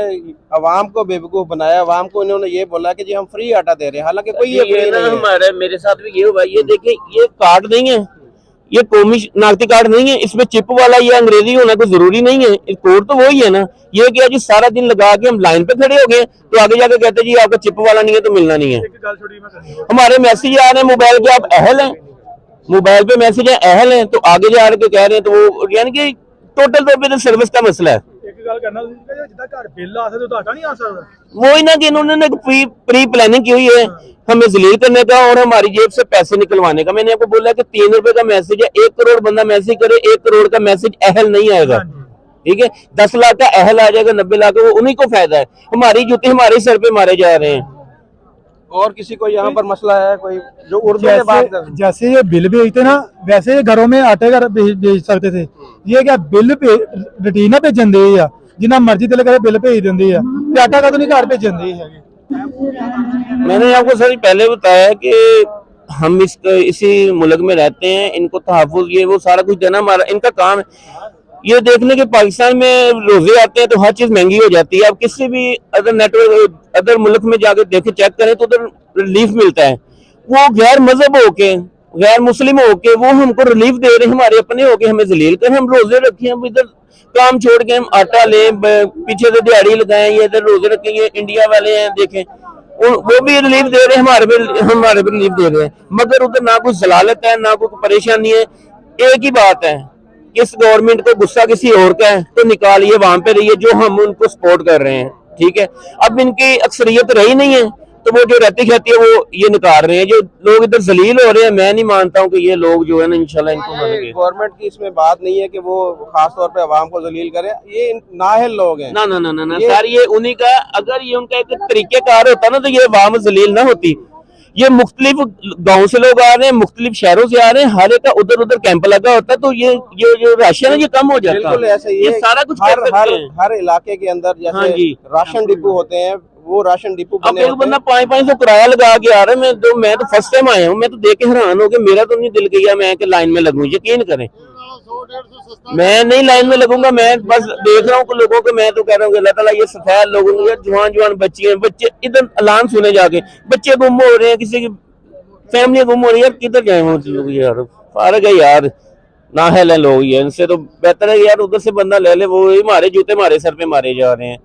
C: अवाम को बेवकूफ बनाया। अवाम को इन्होंने ये बोला कि जी हम फ्री आटा दे रहे हैं, हालांकि कोई ये फ्री नहीं है।
A: हमारे मेरे साथ भी ये हुआ। ये देखिए, ये कार्ड नहीं है, ये कौमी नागरिक कार्ड नहीं है, इसमें चिप वाला या अंग्रेजी होना कोई जरूरी नहीं है। कोड तो वही है ना। ये क्या जी, सारा दिन लगा के हम लाइन पे खड़े हो गए, तो आगे जाके कहते जी आपका चिप वाला नहीं है तो मिलना नहीं है। हमारे मैसेज आ रहे हैं मोबाइल पे, आप अहल हैं, मोबाइल पे मैसेज है अहल हैं, तो आगे जा के कह रहे हैं, तो वो यानी कि टोटल तौर पे सर्विस का मसला है। वही ना कि इन्होंने प्री प्लानिंग की हुई है हमें जलील करने का और हमारी जेब से पैसे निकलवाने का। मैंने आपको बोला कि 3 रुपए का मैसेज है, 1 करोड़ बंदा मैसेज करे, 1 करोड़ का मैसेज अहल नहीं आएगा, ठीक है। 10 लाख का अहल आ जाएगा, 90 लाख का, वो उन्हीं को फायदा है। हमारी जूते हमारे सर पे मारे जा रहे हैं।
C: और किसी को यहाँ पर मसला है कोई जो उर्दू में बात कर,
B: जैसे ये बिल भेजते ना, वैसे ये घरों में आटे का भेज सकते थे। ये क्या बिल पे रटीना भेजन दे, जिन्ना मर्जी दिल करे बिल भेज देंगे, आटा का तो नहीं घर भेजन दी है।
A: मैंने आपको सर पहले बताया कि हम इसी मुल्क में रहते हैं, इनको तहफ़्फ़ुज़ ये वो सारा कुछ देना हमारा इनका काम है। ये देखने के पाकिस्तान में रोजे आते हैं तो हर चीज महंगी हो जाती है। आप किसी भी अदर नेटवर्क अदर मुल्क में जाके देखे चेक करें तो उधर रिलीफ मिलता है। वो गैर मजहब होके गैर मुस्लिम होके वो हमको रिलीफ दे रहे हैं, हमारे अपने होके हमें जलील कर। हम रोजे रखे, हम इधर काम छोड़ के हम आटा लें, पीछे से दिहाड़ी लगाएं, ये इधर रोजे रखें, ये इंडिया वाले हैं देखें वो भी रिलीफ दे रहे हैं, हमारे भी रिलीफ दे रहे हैं, मगर उधर ना कोई जलालत है ना कोई परेशानी है। एक ही बात है, इस गवर्नमेंट को गुस्सा किसी और का है तो निकालिए, वहां पे रहिए जो हम उनको सपोर्ट कर रहे हैं, ठीक है। अब इनकी अक्सरियत रही नहीं है तो वो जो रहती खाती है वो ये निकाल रहे हैं, जो लोग इधर जलील हो रहे हैं। मैं नहीं मानता हूँ कि ये लोग जो है ना इंशाल्लाह इनको मानेंगे।
C: गवर्नमेंट की इसमें बात नहीं है कि वो खास तौर पे अवाम को जलील करे, ये नाअहल लोग हैं।
A: ना ना ना ना, ना सर, ये उन्हीं का, अगर ये उनका एक तरीकेकार होता ना तो ये अवाम जलील ना होती। ये मुख्तलिफ गाँव से लोग आ रहे हैं, मुख्तलिफ शहरों से आ रहे हैं, हर एक का उधर उधर कैंप लगा होता है तो ये जो राशन है ये कम हो जाता है।
C: बिल्कुल ऐसे ही
A: ये सारा कुछ कर सकते हैं।
C: हर इलाके के अंदर
A: हाँ
C: जैसे
A: जी।
C: राशन डिपो होते हैं, वो राशन डिपो
A: अब
C: बने
A: एक
C: होते
A: बंदा
C: हैं।
A: 500 किराया लगा के आ रहा है। मैं तो फर्स्ट टाइम आया हूँ, मैं तो देख के हैरान हो गया। मेरा तो नहीं दिल किया मैं कि लाइन में लगूं, यकीन करें मैं नहीं लाइन में लगूंगा। मैं बस देख रहा हूँ लोगों को, मैं तो कह रहा हूँ अल्लाह ताला ये सफेद लोगों को, यार जवान जवान बच्चे इधर ऐलान सुने जाके बच्चे गुम हो रहे हैं, किसी की फैमिली गुम हो रही है, किधर जाए वो लोग यार। फारग है यार, नाअहल है लोग ये, इनसे तो बेहतर है यार उधर से बंदा ले ले। वो ही मारे जूते हमारे सर पे मारे जा रहे हैं।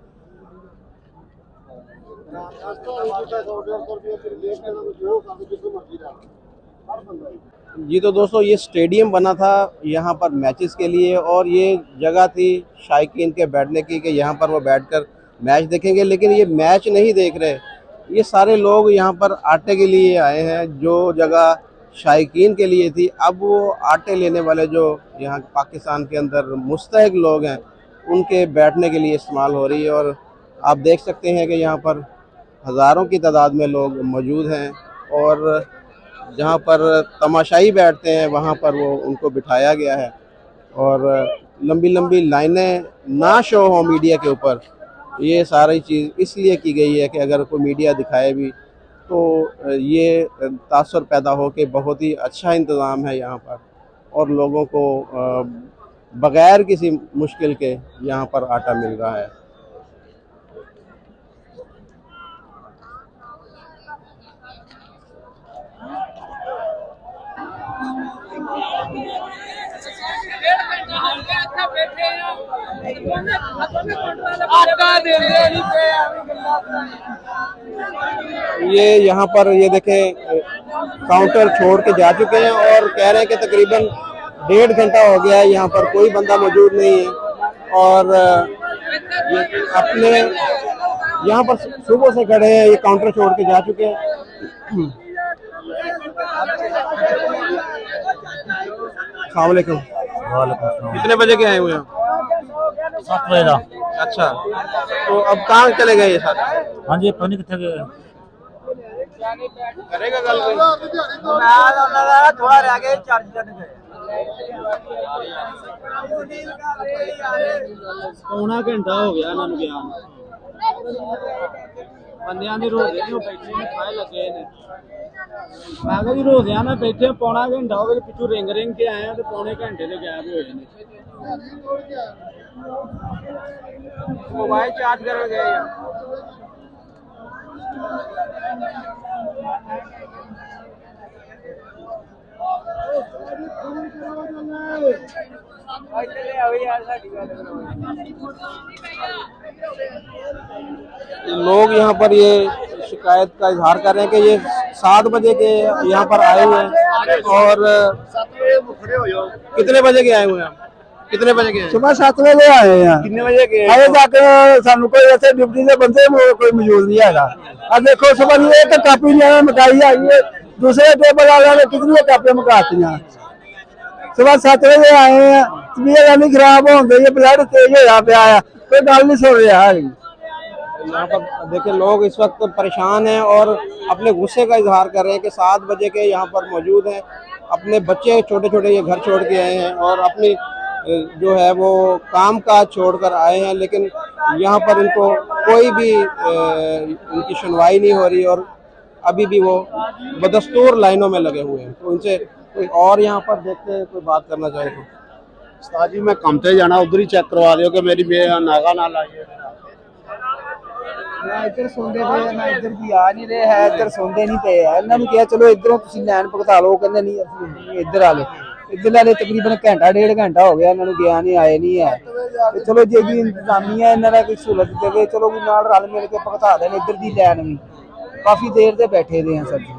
C: जी तो दोस्तों, ये स्टेडियम बना था यहाँ पर मैचेस के लिए, और ये जगह थी शायकीन के बैठने की कि यहाँ पर वो बैठकर मैच देखेंगे। लेकिन ये मैच नहीं देख रहे, ये सारे लोग यहाँ पर आटे के लिए आए हैं। जो जगह शायकीन के लिए थी, अब वो आटे लेने वाले जो यहाँ पाकिस्तान के अंदर मुस्तहिक लोग हैं उनके बैठने के लिए इस्तेमाल हो रही है। और आप देख सकते हैं कि यहाँ पर हज़ारों की तादाद में लोग मौजूद हैं, और जहाँ पर तमाशाई बैठते हैं वहाँ पर वो उनको बिठाया गया है। और लंबी लंबी लाइनें ना शो हो मीडिया के ऊपर, ये सारी चीज़ इसलिए की गई है कि अगर कोई मीडिया दिखाए भी तो ये तासुर पैदा हो कि बहुत ही अच्छा इंतज़ाम है यहाँ पर, और लोगों को बग़ैर किसी मुश्किल के यहाँ पर आटा मिल रहा है। ये यहाँ पर ये देखें, काउंटर छोड़ के जा चुके हैं और कह रहे हैं कि तकरीबन 1.5 घंटा हो गया है, यहाँ पर कोई बंदा मौजूद नहीं है। और ये अपने यहाँ पर सुबह से खड़े हैं, ये काउंटर छोड़ के जा चुके हैं। अस्सलाम वालेकुम। कितने बजे के आए हुए हैं?
H: 7 बजे का।
C: अच्छा, तो अब कहाँ चले गए ये सारे?
H: हाँ जी, पता नहीं कितने गए।
C: करेगा कल कोई?
D: थोड़ा रह गए, चार्ज करने गए।
I: पौना घंटा हो गया इन्होंने गया बंदियां दी रोज़े ने बैठे ने खाए लगे ने। मैं कहा जी रोज़ियां ने बैठे पौना घंटा हो गया, पिछू रिंग रिंग के आए हैं तो पौने घंटे से गायब हुए ने।
C: मोबाइल चार्ज कर गए यार। लोग यहाँ पर ये शिकायत का इजहार कर रहे हैं कि ये 7 बजे के यहाँ पर आए हुए हैं। और कितने बजे के आए हुए हैं? कितने बजे के?
B: सुबह 7 बजे आए हैं।
C: कितने बजे के?
B: आए जाके सानू कोई ऐसे ड्यूटी से बंदे कोई मौजूद नहीं है। अब देखो सुबह ये तो कापी नहीं मकाई आई है, दूसरे टेबल वाले ने कितनी कापियां मकाती हैं। सुबह 7 बजे आए हैं, तबीयत नहीं खराब हो गई है, ब्लड तेज होया पिया है, कोई गल नहीं सुन रहा है।
C: यहाँ पर देखिए लोग इस वक्त परेशान हैं और अपने गुस्से का इजहार कर रहे हैं कि 7 बजे के यहाँ पर मौजूद हैं। अपने बच्चे छोटे छोटे ये घर छोड़ के आए हैं और अपनी जो है वो काम काज छोड़कर आए हैं, लेकिन यहाँ पर इनको कोई भी उनकी सुनवाई नहीं हो रही और अभी भी वो बदस्तूर लाइनों में लगे हुए हैं। तो उनसे कोई और यहाँ पर देखते हैं कोई बात करना चाहे तो।
J: उस्ताद जी मैं काम ते जाना उधर ही चेक करवा लियो कि मेरी नागा ना लाइए।
B: ਨਾ ਇੱਧਰ ਸੁਣਦੇ ਪਏ ਨਾ ਇੱਧਰ ਵੀ ਆ ਨਹੀਂ ਰਹੇ ਹੈ ਇੱਧਰ ਸੁਣਦੇ ਨਹੀਂ ਪਏ ਆ ਇਹਨਾਂ ਨੂੰ ਕਿਹਾ ਚਲੋ ਇੱਧਰੋਂ ਤੁਸੀਂ ਲਾਈਨ ਭਗਤਾ ਲਓ ਕਹਿੰਦੇ ਨਹੀਂ ਅਸੀਂ ਇੱਧਰ ਆ ਗਏ ਇੱਧਰ ਵਾਲੇ ਤਕਰੀਬਨ ਘੰਟਾ ਡੇਢ ਘੰਟਾ ਹੋ ਗਿਆ ਇਹਨਾਂ ਨੂੰ ਗਿਆ ਨਹੀਂ ਆਏ ਨਹੀਂ ਹੈ ਤੇ ਚਲੋ ਜੇ ਵੀ ਇੰਤਜ਼ਾਮੀਆ ਇਹਨਾਂ ਦਾ ਕੋਈ ਸਹੂਲਤ ਦੇਵੇ ਚਲੋ ਵੀ ਨਾਲ ਰਲ ਮਿਲ ਕੇ ਭਗਤਾ ਦੇਣ ਇੱਧਰ ਦੀ ਲਾਈਨ ਵੀ ਕਾਫੀ ਦੇਰ ਦੇ ਬੈਠੇ ਦੇ ਆ ਸਰ ਜੀ।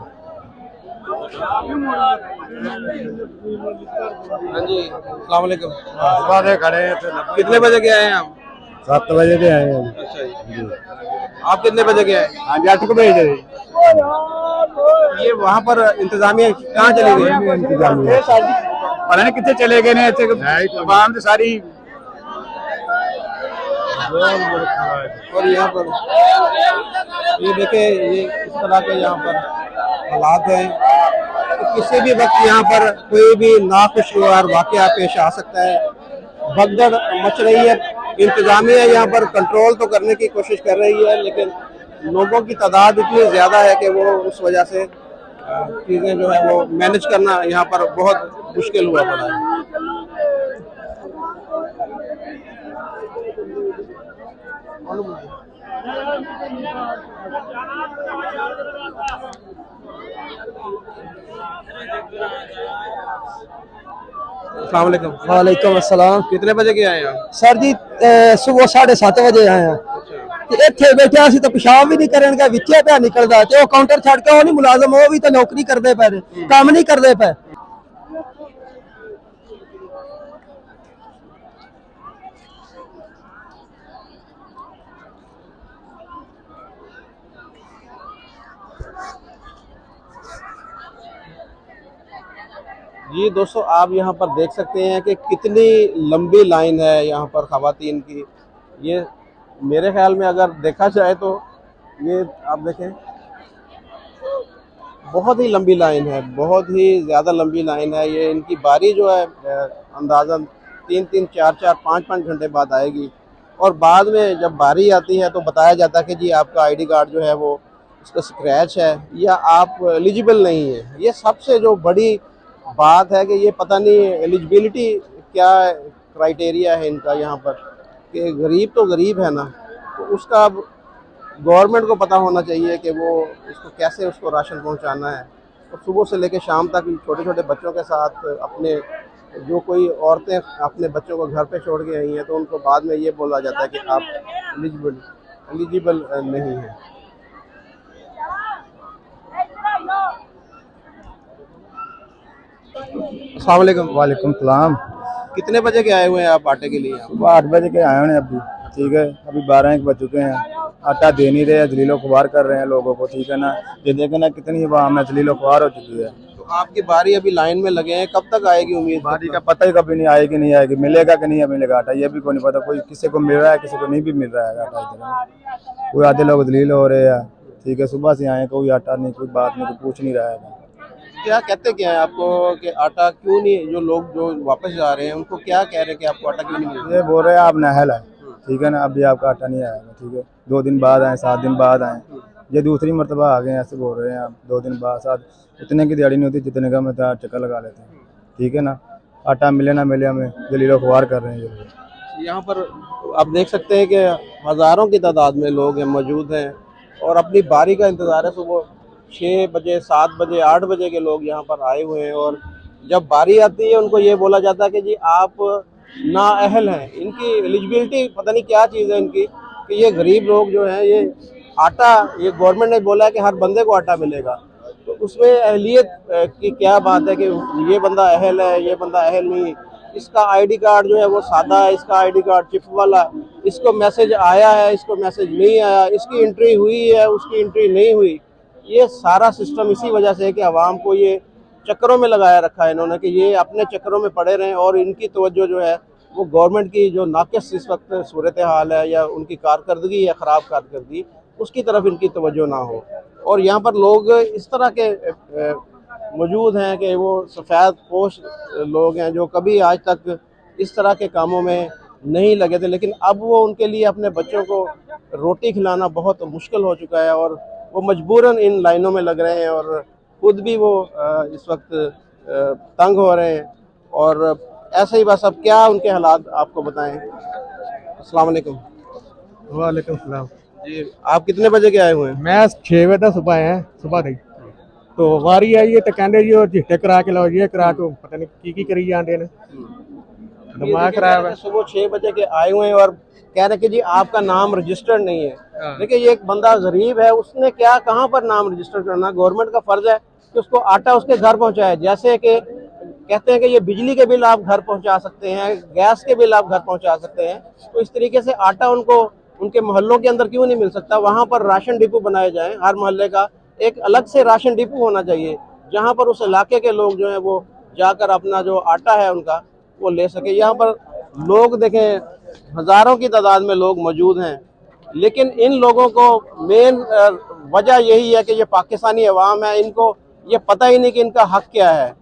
C: हाँ जी, अस्सलाम वालेकुम।
J: सुबह से खड़े हैं तो
C: कितने बजे के आए हैं आप?
J: 7 बजे के आए हैं।
C: अच्छा जी। आप कितने बजे के आए?
J: हाँ जी 8 बजे
C: ये वहाँ पर इंतजामिया कहाँ चले गए?
J: पता नहीं कितने चले गए ने आवाम तो सारी
C: और यहाँ पर ये देखे ये इस तरह के यहाँ पर हालात हैं कि किसी भी वक्त यहाँ पर कोई भी नाखुशगवार वाकया पेश आ सकता है। भगदड़ मच रही है। इंतजामिया यहाँ पर कंट्रोल तो करने की कोशिश कर रही है लेकिन लोगों की तादाद इतनी ज़्यादा है कि वो उस वजह से चीज़ें जो है वो मैनेज करना यहाँ पर बहुत मुश्किल हुआ पड़ा है। अस्सलाम वालेकुम।
B: वालेकुम अस्सलाम।
C: कितने बजे के आए आप?
B: सर जी सुबह 7:30 ਵਜੇ ਆਏ ਆ ਤੇ ਇੱਥੇ ਬੈਠਿਆ ਸੀ ਤਾਂ ਪਿਸ਼ਾਬ ਵੀ ਨਹੀਂ ਕਰਨਗਾ ਵਿੱਚੇ ਪਿਆ ਨਿਕਲਦਾ ਤੇ ਉਹ ਕਾਊਂਟਰ ਛੱਡ ਕੇ ਉਹ ਨਹੀਂ ਮੁਲਾਜ਼ਮ ਉਹ ਵੀ ਤਾਂ ਨੌਕਰੀ ਕਰਦੇ ਪਏ ਨੇ ਕੰਮ ਨਹੀਂ ਕਰਦੇ ਪਏ।
C: जी दोस्तों आप यहाँ पर देख सकते हैं कि कितनी लंबी लाइन है यहाँ पर ख़वातीन की। ये मेरे ख्याल में अगर देखा जाए तो ये आप देखें बहुत ही लंबी लाइन है, बहुत ही ज़्यादा लंबी लाइन है। ये इनकी बारी जो है अंदाज़न 3-3, 4-4, 5-5 घंटे बाद आएगी और बाद में जब बारी आती है तो बताया जाता है कि जी आपका आईडी कार्ड जो है वो उसका स्क्रैच है या आप एलिजिबल नहीं है। ये सबसे जो बड़ी बात है कि ये पता नहीं एलिजिबिलिटी क्या क्राइटेरिया है इनका यहाँ पर कि गरीब तो गरीब है ना, तो उसका गवर्नमेंट को पता होना चाहिए कि वो उसको कैसे उसको राशन पहुँचाना है। और सुबह से लेकर शाम तक छोटे छोटे बच्चों के साथ अपने जो कोई औरतें अपने बच्चों को घर पे छोड़ के आई हैं तो उनको बाद में ये बोला जाता है कि आप एलिजिबल नहीं हैं। अस्सलाम वालेकुम।
J: वालेकुम सलाम।
C: कितने बजे के आए हुए हैं आप आटे के लिए?
J: सुबह 8 बजे के आए हैं अभी। ठीक है अभी 12 बज चुके हैं। आटा दे नहीं रहे, जलीलो खुबार कर रहे हैं लोगों को। ठीक है ना, ये देखे ना कितनी आवाम है जलीलो खुबार हो चुकी है।
C: तो आपकी बारी अभी लाइन में लगे हैं, कब तक आएगी उम्मीद?
J: बारी का पता ही कभी नहीं आएगी नहीं आएगी, मिलेगा कि नहीं मिलेगा आटा ये भी कोई नहीं पता। कोई किसी को मिल रहा है किसी को नहीं भी मिल रहा है आटा इधर। कोई आधे लोग जलील हो रहे हैं। ठीक है सुबह से आए कोई आटा नहीं, कोई बात नहीं, कोई पूछ नहीं रहा है।
C: क्या कहते क्या है आपको कि आटा क्यों नहीं, जो लोग जो वापस जा रहे हैं उनको क्या कह रहे हैं कि आपको आटा क्यों नहीं मिल रहा?
J: ये बोल रहे हैं आप नाहल है। ठीक है ना, अभी आपका आटा नहीं आएगा। ठीक है 2 दिन बाद आए, 7 दिन बाद आए, ये दूसरी मरतबा आ गए ऐसे बोल रहे हैं आप। 2 दिन बाद 7 इतने की दिहाड़ी नहीं होती जितने का मैं चक्कर लगा लेते हैं। ठीक है ना, आटा मिले ना मिले हमें जलीलो खुबार कर रहे हैं ये।
C: यहाँ पर आप देख सकते हैं कि हज़ारों की तादाद में लोग हैं मौजूद हैं और अपनी बारी का इंतज़ार है। सुबह 6 बजे 7 बजे 8 बजे के लोग यहाँ पर आए हुए हैं और जब बारी आती है उनको ये बोला जाता है कि जी आप नाअहल हैं। इनकी एलिजिबिलिटी पता नहीं क्या चीज़ है इनकी कि ये गरीब लोग जो हैं ये आटा, ये गवर्नमेंट ने बोला है कि हर बंदे को आटा मिलेगा, तो उसमें अहलियत की क्या बात है कि ये बंदा अहल है ये बंदा अहल नहीं। इसका आईडी कार्ड जो है वो सादा है, इसका आईडी कार्ड चिप वाला, इसको मैसेज आया है इसको मैसेज नहीं आया, इसकी एंट्री हुई है उसकी एंट्री नहीं हुई। ये सारा सिस्टम इसी वजह से है कि आवाम को ये चक्करों में लगाया रखा है इन्होंने कि ये अपने चक्करों में पड़े रहें और इनकी तवज्जो जो है वो गवर्नमेंट की जो नाक़िस इस वक्त सूरत हाल है या उनकी कारकर्दगी या ख़राब कारकर्दगी उसकी तरफ इनकी तवज्जो ना हो। और यहाँ पर लोग इस तरह के मौजूद हैं कि वो सफ़ेद पोश लोग हैं जो कभी आज तक इस तरह के कामों में नहीं लगे थे, लेकिन अब वो उनके लिए अपने बच्चों को रोटी खिलाना बहुत मुश्किल हो चुका है और वो मजबूरन इन लाइनों में लग रहे हैं और खुद भी वो इस वक्त तंग हो रहे हैं और ऐसे ही बस अब क्या उनके हालात आपको बताएं। अस्सलाम वालेकुम।
K: वालेकुम सलाम
C: जी, आप कितने बजे के आए हुए हैं?
K: मैं 6 बजे तक सुबह आया सुबह गई तो वारी आई है तो कहते जी झिट्टे करा के लो ये करा के पता नहीं की करी जाते हैं दिमाग खराब है।
C: सुबह 6 बजे के आए हुए हैं और कह रहे कि जी आपका नाम रजिस्टर्ड नहीं है। देखिए ये एक बंदा गरीब है, उसने क्या कहाँ पर नाम रजिस्टर करना। गवर्नमेंट का फर्ज है कि उसको आटा उसके घर पहुँचाए। जैसे कि कहते हैं कि ये बिजली के बिल आप घर पहुँचा सकते हैं, गैस के बिल आप घर पहुँचा सकते हैं, तो इस तरीके से आटा उनको उनके मोहल्लों के अंदर क्यों नहीं मिल सकता। वहाँ पर राशन डिपो बनाए जाएं, हर मोहल्ले का एक अलग से राशन डिपो होना चाहिए जहाँ पर उस इलाके के लोग जो हैं वो जाकर अपना जो आटा है उनका वो ले सके। यहाँ पर लोग देखें हज़ारों की तादाद में लोग मौजूद हैं, लेकिन इन लोगों को मेन वजह यही है कि ये पाकिस्तानी अवाम है, इनको ये पता ही नहीं कि इनका हक क्या है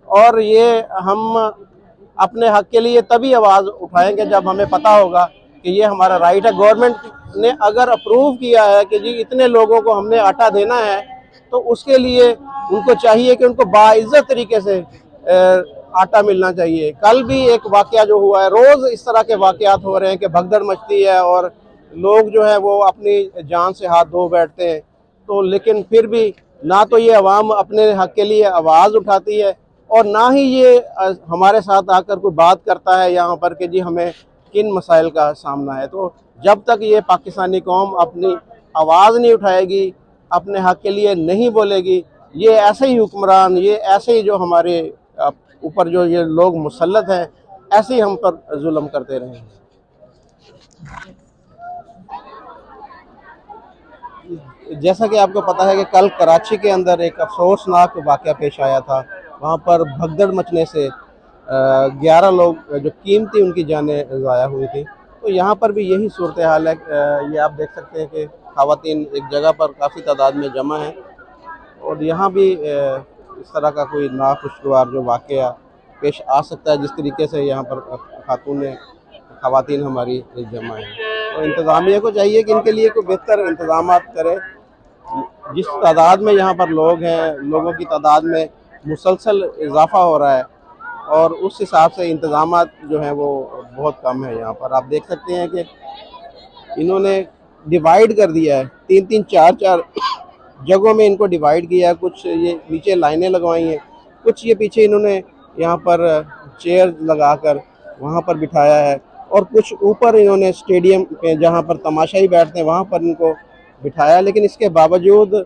C: और ये हम अपने हक के लिए तभी आवाज़ उठाएंगे जब हमें पता होगा कि ये हमारा राइट है। गवर्नमेंट ने अगर अप्रूव किया है कि जी इतने लोगों को हमने आटा देना है तो उसके लिए उनको चाहिए कि उनको बाइज्जत तरीके से आटा मिलना चाहिए। कल भी एक वाकया जो हुआ है, रोज़ इस तरह के वाकयात हो रहे हैं कि भगदड़ मचती है और लोग जो है वो अपनी जान से हाथ धो बैठते हैं। तो लेकिन फिर भी ना तो ये अवाम अपने हक के लिए आवाज़ उठाती है और ना ही ये हमारे साथ आकर कोई बात करता है यहाँ पर कि जी हमें किन मसाइल का सामना है। तो जब तक ये पाकिस्तानी कौम अपनी आवाज़ नहीं उठाएगी, अपने हक के लिए नहीं बोलेगी, ये ऐसे ही हुक्मरान, ये ऐसे ही जो हमारे ऊपर जो ये लोग मुसल्लत हैं, ऐसे ही हम पर जुल्म करते रहेंगे। जैसा कि आपको पता है कि कल कराची के अंदर एक अफसोसनाक वाक़या पेश आया था। वहाँ पर भगदड़ मचने से 11 लोग जो कीमती उनकी जानें ज़ाया हुई थी। तो यहाँ पर भी यही सूरत हाल है। ये आप देख सकते हैं कि ख़वातीन एक जगह पर काफ़ी तादाद में जमा हैं और यहाँ भी इस तरह का कोई नाखुशगवार जो वाक़या पेश आ सकता है जिस तरीके से यहाँ पर ख़वातीन हमारी जमा हैं। तो इंतज़ामिया को चाहिए कि इनके लिए कोई बेहतर इंतज़ाम करे। जिस तादाद में यहाँ पर लोग हैं, लोगों की तादाद में मुसलसल इजाफ़ा हो रहा है और उस हिसाब से इंतज़ामात जो हैं वो बहुत कम है। यहाँ पर आप देख सकते हैं कि इन्होंने डिवाइड कर दिया है, 3-3, 4-4 जगहों में इनको डिवाइड किया है। कुछ ये नीचे लाइनें लगवाई हैं, कुछ ये पीछे इन्होंने यहाँ पर चेयर लगाकर वहाँ पर बिठाया है और कुछ ऊपर इन्होंने स्टेडियम पे जहाँ पर तमाशाई बैठते हैं वहाँ पर इनको बिठाया। लेकिन इसके बावजूद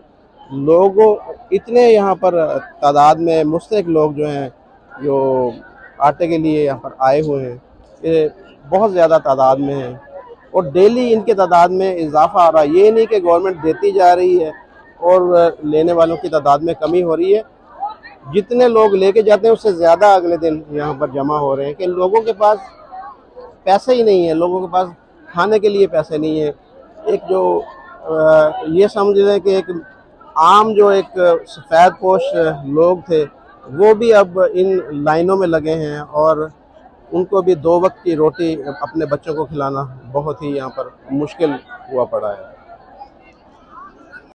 C: लोगों इतने यहाँ पर तादाद में मुस्तहिक लोग जो हैं जो आटे के लिए यहाँ पर आए हुए हैं, ये बहुत ज़्यादा तादाद में हैं और डेली इनके तादाद में इजाफ़ा आ रहा है। ये नहीं कि गवर्नमेंट देती जा रही है और लेने वालों की तादाद में कमी हो रही है। जितने लोग लेके जाते हैं उससे ज़्यादा अगले दिन यहाँ पर जमा हो रहे हैं कि लोगों के पास पैसे ही नहीं है, लोगों के पास खाने के लिए पैसे नहीं है। एक जो ये समझ लें कि एक आम जो एक सफ़ेद पोश लोग थे वो भी अब इन लाइनों में लगे हैं और उनको भी 2 वक्त की रोटी अपने बच्चों को खिलाना बहुत ही यहाँ पर मुश्किल हुआ पड़ा है।